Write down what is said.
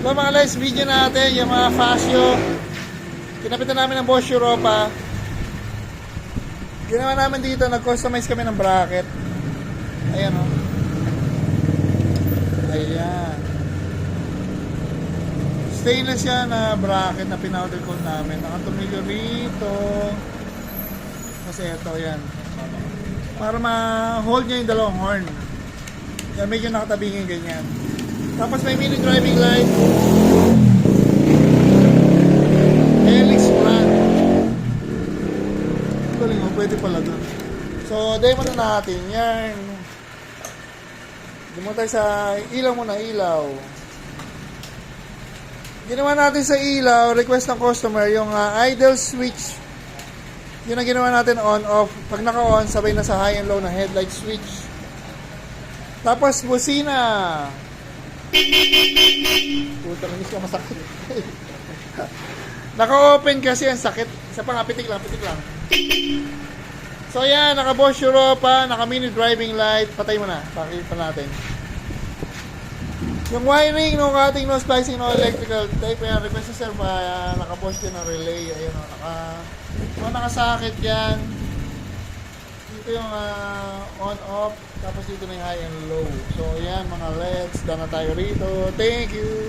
So mga guys, video natin yung mga fascio. Kinapitan namin ng Bosch Europa. Ginawa namin dito, nag-customize kami ng bracket. Ayan o. Ayan. Stainless yan na bracket na pinowder coat namin. Nakatumilyo rito. Kasi ito yan. Para ma-hold nyo yung dalawang horn. Yan, medyo nakatabingin ganyan. Tapos may mini driving light. Helix front. Galing mo, pwede pala doon. So, demo na natin. Yan. Dimo tayo sa ilaw muna, ilaw. Ginawa natin sa ilaw, request ng customer, yung idle switch. Yun ang ginawa natin on-off. Pag naka-on, sabay na sa high and low na headlight switch. Tapos, busina. Puta, nangis ka masakit. Naka-open kasi ang sakit. Isa pa nga, pitik lang, pitik lang. So yan, naka-Bosch Europa, naka-mini driving light. Patay mo na, pakita natin. Yung wiring, no cutting, no splicing, no electrical tape. Ayan, request na sir, naka-Bosch din ang relay. Ayan, nakasakit yan. Dito yung on-off. Tapos dito na yung high and low. So yan, mga LEDs. Done na tayo rito. Thank you!